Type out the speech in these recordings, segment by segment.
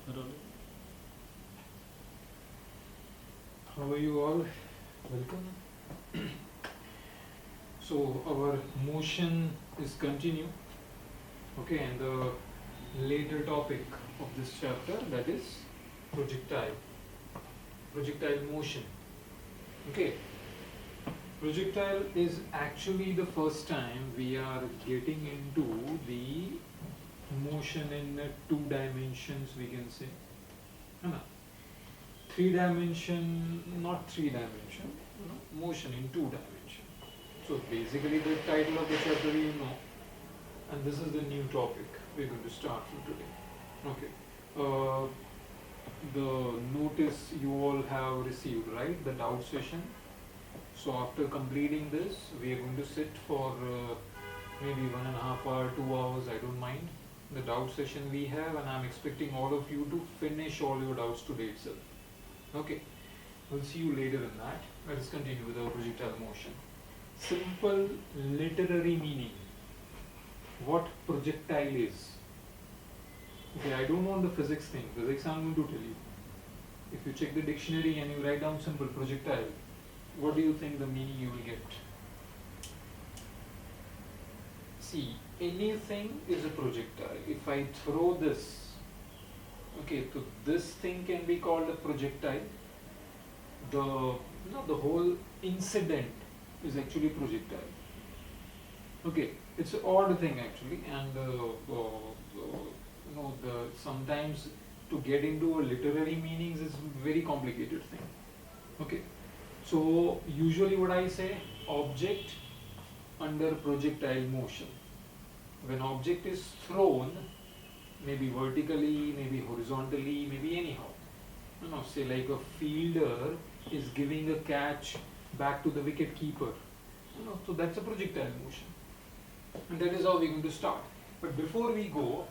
Rolling. How are you all? Welcome. So our motion is continue. Okay, and the later topic of this chapter, that is projectile. Projectile motion. Okay. Projectile is actually the first time we are getting into the motion in two dimensions, we can say. है ना? Three dimension, not three dimension, motion in two dimension. So basically the title of the chapter you know, and this is the new topic we're going to start from today. Okay. The notice you all have received, right? The doubt session. So after completing this, we are going to sit for maybe 1.5 hours, 2 hours, I don't mind. The doubt session we have, and I'm expecting all of you to finish all your doubts today itself. Okay, we'll see you later in that. Let us continue with our projectile motion. Simple literary meaning. What projectile is. Okay, I don't want the physics thing. Physics I'm going to tell you. If you check the dictionary and you write down simple projectile, what do you think the meaning you will get? See, anything is a projectile. If I throw this, okay, so this thing can be called a projectile. The whole incident is actually projectile. Okay, it's an odd thing actually, and sometimes to get into a literary meanings is very complicated thing. Okay, so usually what I say, object under projectile motion. When object is thrown, maybe vertically, maybe horizontally, maybe anyhow. Say like a fielder is giving a catch back to the wicket keeper. So that's a projectile motion. And that is how we're going to start. But before we go,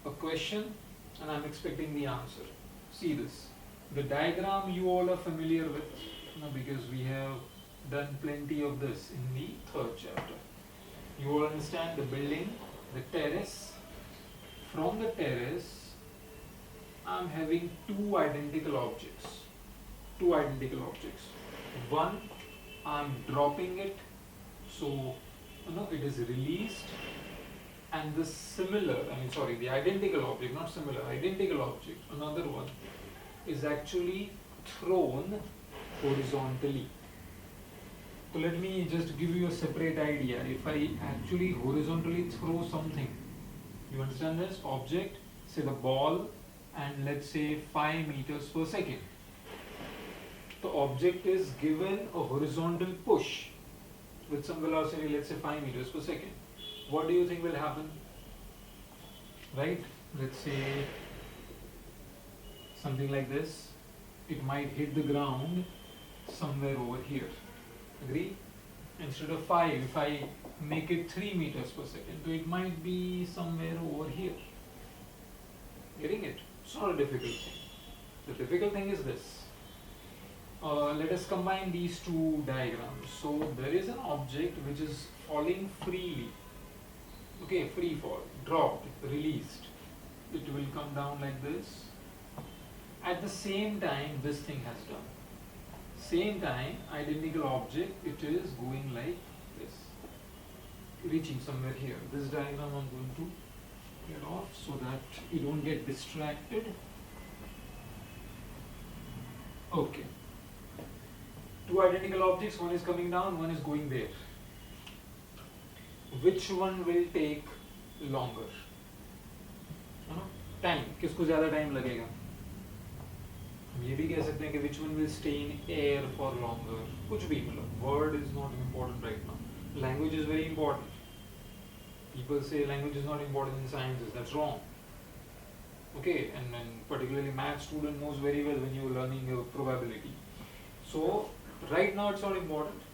a question, and I'm expecting the answer. See this. The diagram you all are familiar with, because we have done plenty of this in the third chapter. You all understand the building, the terrace. From the terrace, I'm having two identical objects. One, I'm dropping it, so it is released, and the identical object, not similar, identical object, another one, is actually thrown horizontally. So let me just give you a separate idea. If I actually horizontally throw something, you understand this? Object, say the ball, and let's say 5 meters per second. The object is given a horizontal push with some velocity, let's say 5 meters per second. What do you think will happen? Right? Let's say something like this. It might hit the ground somewhere over here. Agree? Instead of 5, if I make it 3 meters per second, so it might be somewhere over here. Getting it? It's not a difficult thing. The difficult thing is this. Let us combine these two diagrams. So there is an object which is falling freely. Okay, free fall, dropped, released. It will come down like this. At the same time, this thing has done. Same time, identical object, it is going like this, reaching somewhere here. This diagram I'm going to get off so that you don't get distracted. Okay. Two identical objects, one is coming down, one is going there. Which one will take longer? Time. किसको ज़्यादा time लगेगा? हम ये भी कह सकते हैं कि which one will stay in air for longer. कुछ भी मतलब. Word is not important right now. Language is very important. People say language is not important in sciences. That's wrong. Okay, and particularly math student knows very well when you're learning probability. So right now it's not important.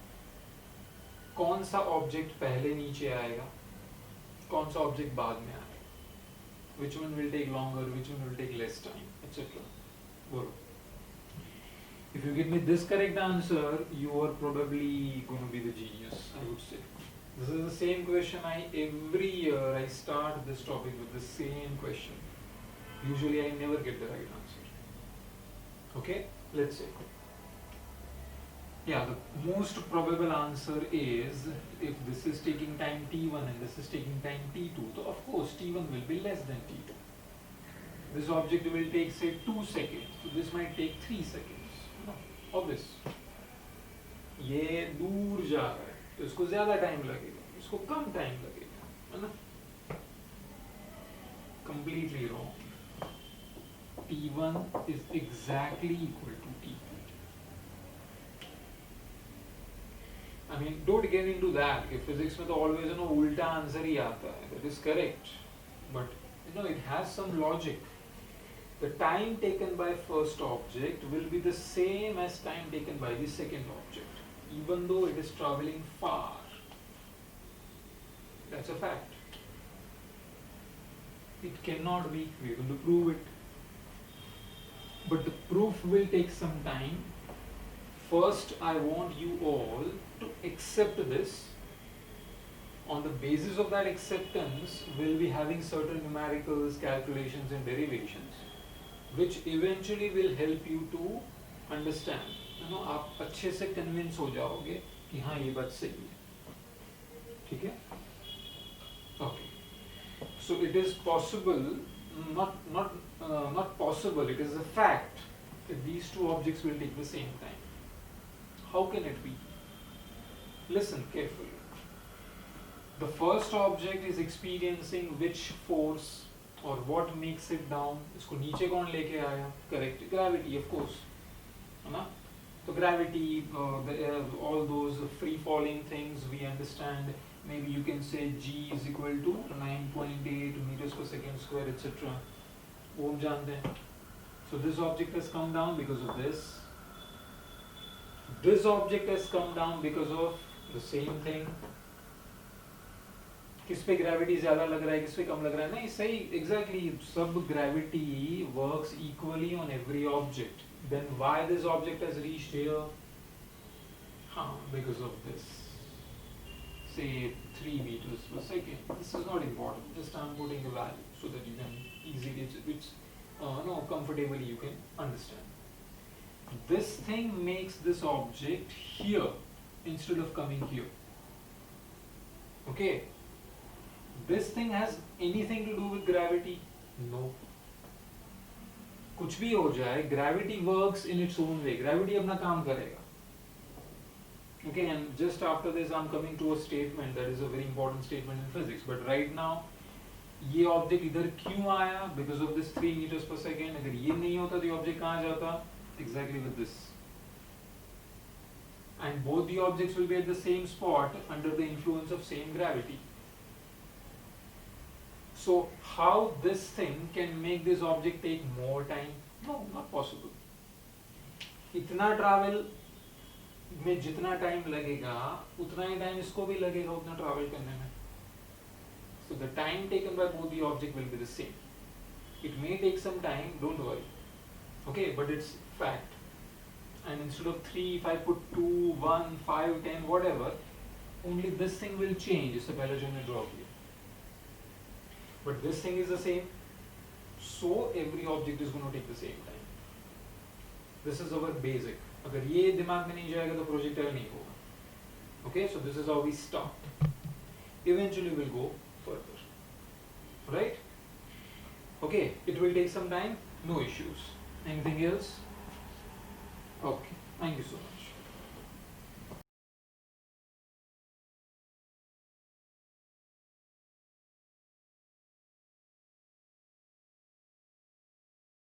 कौन सा object पहले नीचे आएगा, कौन सा object बाद में आएगा, which one will take longer, which one will take less time, etc. बोलो. If you give me this correct answer, you are probably going to be the genius, I would say. This is the same question every year I start this topic with the same question. Usually I never get the right answer. Okay, let's say. Yeah, the most probable answer is if this is taking time t1 and this is taking time t2, so of course t1 will be less than t2. This object will take say 2 seconds, so this might take 3 seconds. No, obvious. ये दूर जा रहा है तो इसको ज़्यादा time लगेगा, इसको कम टाइम लगेगा, है ना? Completely wrong. T1 is exactly equal to T2. I mean, don't get into that. कि physics में तो always उल्टा आंसर ही आता है. That is correct, but it has some logic. The time taken by first object will be the same as time taken by the second object, even though it is traveling far. That's a fact. It cannot be. We are going to prove it, but the proof will take some time. First, I want you all to accept this. On the basis of that acceptance, we'll be having certain numericals, calculations and derivations, which eventually will help you to understand. आप अच्छे से convince हो जाओगे कि हाँ ये बात सही है. ठीक है? Okay. So it is possible, not possible. It is a fact that these two objects will take the same time. How can it be? Listen carefully. The first object is experiencing which force or what makes it down. इसको नीचे कौन लेके आया? Correct. Gravity, of course. है ना? So gravity, all those free falling things we understand. Maybe you can say G is equal to 9.8 meters per second square, etc. वो हम जानते हैं. So this object has come down because of this. This object has come down because of the same thing. किस पे gravity ज़्यादा लग रहा है, किस पे कम लग रहा है? नहीं, सही, exactly. सब gravity works equally on every object. Then why this object has reached here? Because of this. Say 3 meters per second. This is not important. Just I'm putting a value so that you can easily, comfortably you can understand. This thing makes this object here instead of coming here. Okay? This thing has anything to do with gravity? No. कुछ भी हो जाए, gravity works in its own way. Gravity अपना काम करेगा. Okay, and just after this I'm coming to a statement that is a very important statement in physics. But right now, ये object इधर क्यों आया? Because of this 3 meters per second. अगर ये नहीं होता तो ये object कहाँ जाता? Exactly with this. And both the objects will be at the same spot under the influence of same gravity. So how this thing can make this object take more time? No, not possible. इतना travel में जितना time लगेगा, उतना ही time इसको भी लगेगा उतना travel करने में. So the time taken by both the object will be the same. It may take some time, don't worry. Okay, but it's fact. And instead of 3, if I put 2, 1, 5, 10, whatever, only this thing will change. इससे पहले जो मैंने draw किया. But this thing is the same. So every object is going to take the same time. This is our basic. अगर ये दिमाग में नहीं जाएगा तो projectile नहीं होगा. Okay, so this is how we start. Eventually we'll go further. Right? Okay, it will take some time. No issues. Anything else? Okay, thank you so much.